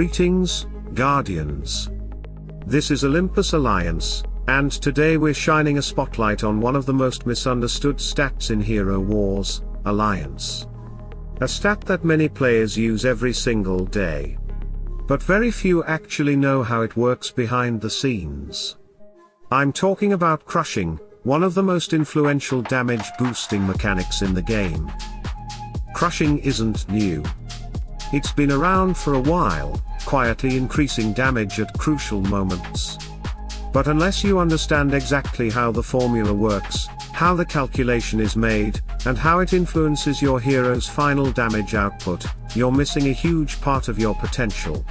Greetings, Guardians. This is Olympus Alliance, and today we're shining a spotlight on one of the most misunderstood stats in Hero Wars, Alliance. A stat that many players use every single day. But very few actually know how it works behind the scenes. I'm talking about crushing, one of the most influential damage boosting mechanics in the game. Crushing isn't new. It's been around for a while, quietly increasing damage at crucial moments. But unless you understand exactly how the formula works, how the calculation is made, and how it influences your hero's final damage output, you're missing a huge part of your potential.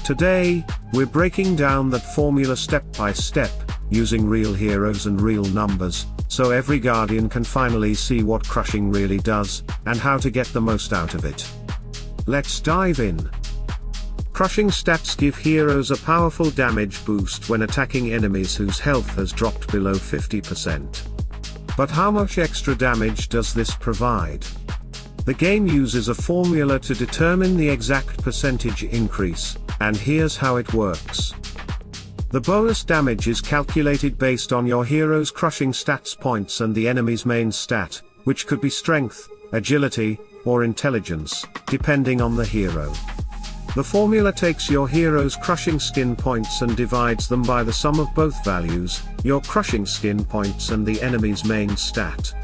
Today, we're breaking down that formula step by step, using real heroes and real numbers, so every Guardian can finally see what crushing really does, and how to get the most out of it. Let's dive in. Crushing stats give heroes a powerful damage boost when attacking enemies whose health has dropped below 50%. But how much extra damage does this provide? The game uses a formula to determine the exact percentage increase, and here's how it works. The bonus damage is calculated based on your hero's crushing stats points and the enemy's main stat, which could be strength, agility, or intelligence, depending on the hero. The formula takes your hero's crushing skin points and divides them by the sum of both values, your crushing skin points and the enemy's main stat.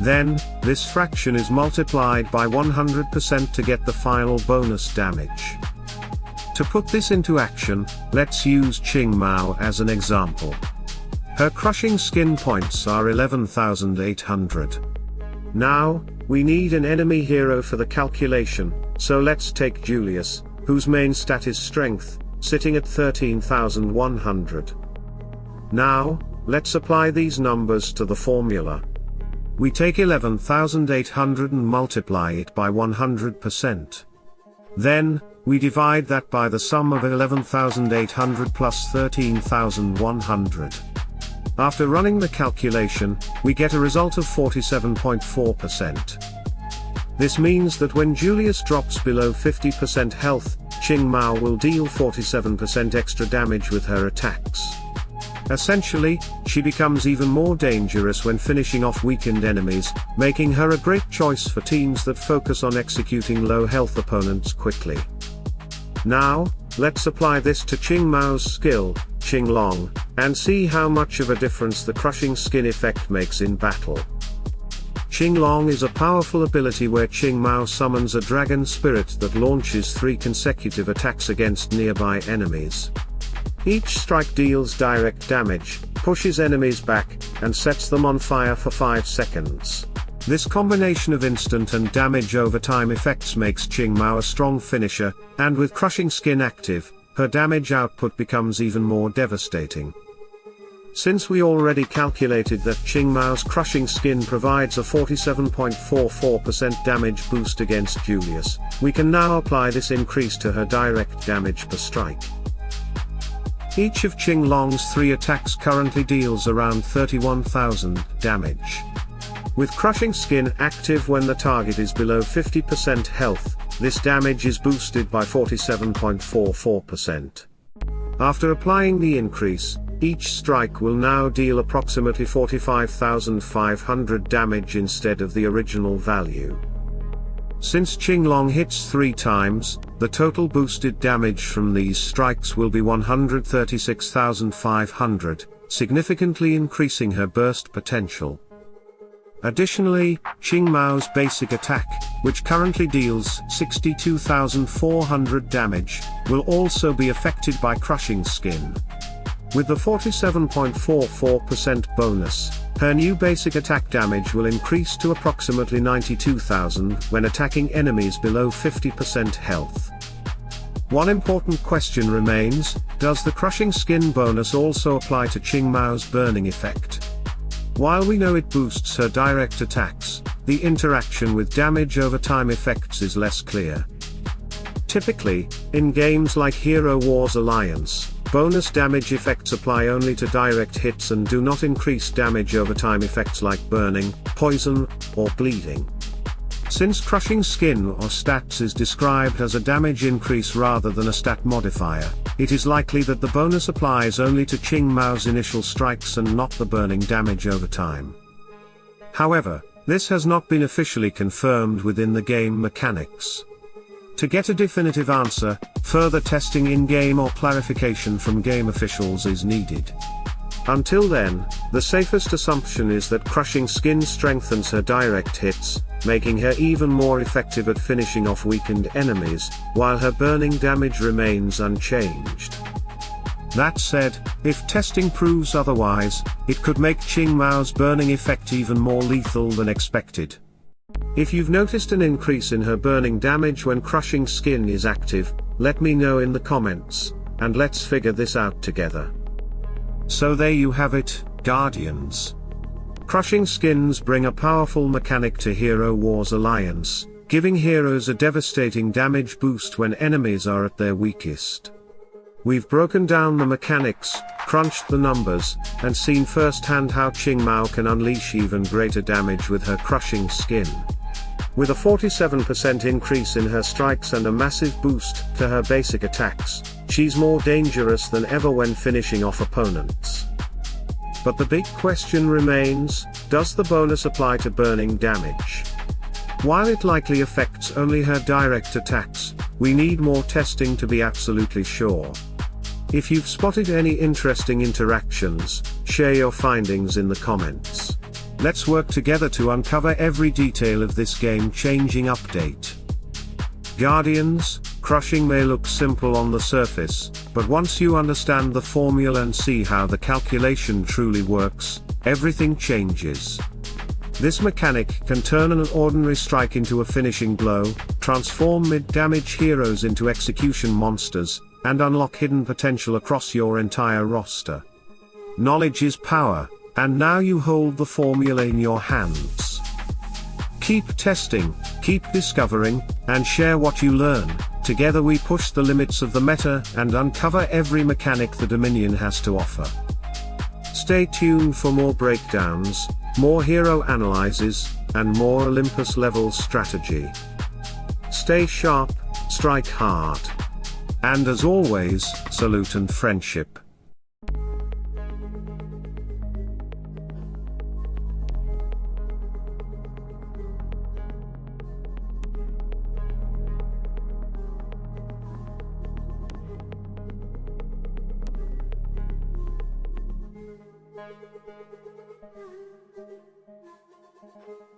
Then, this fraction is multiplied by 100% to get the final bonus damage. To put this into action, let's use Qing Mao as an example. Her crushing skin points are 11,800. Now, we need an enemy hero for the calculation, so let's take Julius, whose main stat is strength, sitting at 13,100. Now, let's apply these numbers to the formula. We take 11,800 and multiply it by 100%. Then, we divide that by the sum of 11,800 plus 13,100. After running the calculation, we get a result of 47.4%. This means that when Julius drops below 50% health, Qing Mao will deal 47% extra damage with her attacks. Essentially, she becomes even more dangerous when finishing off weakened enemies, making her a great choice for teams that focus on executing low health opponents quickly. Now, let's apply this to Qing Mao's skill, Qing Long, and see how much of a difference the crushing skin effect makes in battle. Qing Long is a powerful ability where Qing Mao summons a dragon spirit that launches 3 consecutive attacks against nearby enemies. Each strike deals direct damage, pushes enemies back, and sets them on fire for 5 seconds. This combination of instant and damage over time effects makes Qing Mao a strong finisher, and with crushing skin active, her damage output becomes even more devastating. Since we already calculated that Qing Mao's crushing skin provides a 47.44% damage boost against Julius, we can now apply this increase to her direct damage per strike. Each of Qing Long's 3 attacks currently deals around 31,000 damage. With crushing skin active when the target is below 50% health, this damage is boosted by 47.44%. After applying the increase, each strike will now deal approximately 45,500 damage instead of the original value. Since Qing Long hits 3 times, the total boosted damage from these strikes will be 136,500, significantly increasing her burst potential. Additionally, Qing Mao's basic attack, which currently deals 62,400 damage, will also be affected by crushing skin. With the 47.44% bonus, her new basic attack damage will increase to approximately 92,000 when attacking enemies below 50% health. One important question remains: does the crushing skin bonus also apply to Qing Mao's burning effect? While we know it boosts her direct attacks, the interaction with damage over time effects is less clear. Typically, in games like Hero Wars Alliance, bonus damage effects apply only to direct hits and do not increase damage over time effects like burning, poison, or bleeding. Since crushing skin or stats is described as a damage increase rather than a stat modifier, it is likely that the bonus applies only to Qing Mao's initial strikes and not the burning damage over time. However, this has not been officially confirmed within the game mechanics. To get a definitive answer, further testing in-game or clarification from game officials is needed. Until then, the safest assumption is that crushing skin strengthens her direct hits, making her even more effective at finishing off weakened enemies, while her burning damage remains unchanged. That said, if testing proves otherwise, it could make Qing Mao's burning effect even more lethal than expected. If you've noticed an increase in her burning damage when crushing skin is active, let me know in the comments, and let's figure this out together. So there you have it, Guardians. Crushing skins bring a powerful mechanic to Hero Wars Alliance, giving heroes a devastating damage boost when enemies are at their weakest. We've broken down the mechanics, crunched the numbers, and seen firsthand how Qing Mao can unleash even greater damage with her crushing skin. With a 47% increase in her strikes and a massive boost to her basic attacks, she's more dangerous than ever when finishing off opponents. But the big question remains, does the bonus apply to burning damage? While it likely affects only her direct attacks, we need more testing to be absolutely sure. If you've spotted any interesting interactions, share your findings in the comments. Let's work together to uncover every detail of this game-changing update. Guardians, crushing may look simple on the surface, but once you understand the formula and see how the calculation truly works, everything changes. This mechanic can turn an ordinary strike into a finishing blow, transform mid-damage heroes into execution monsters, and unlock hidden potential across your entire roster. Knowledge is power, and now you hold the formula in your hands. Keep testing, keep discovering, and share what you learn. Together we push the limits of the meta and uncover every mechanic the Dominion has to offer. Stay tuned for more breakdowns, more hero analyses, and more Olympus level strategy. Stay sharp, strike hard. And as always, salute and friendship. Thank you.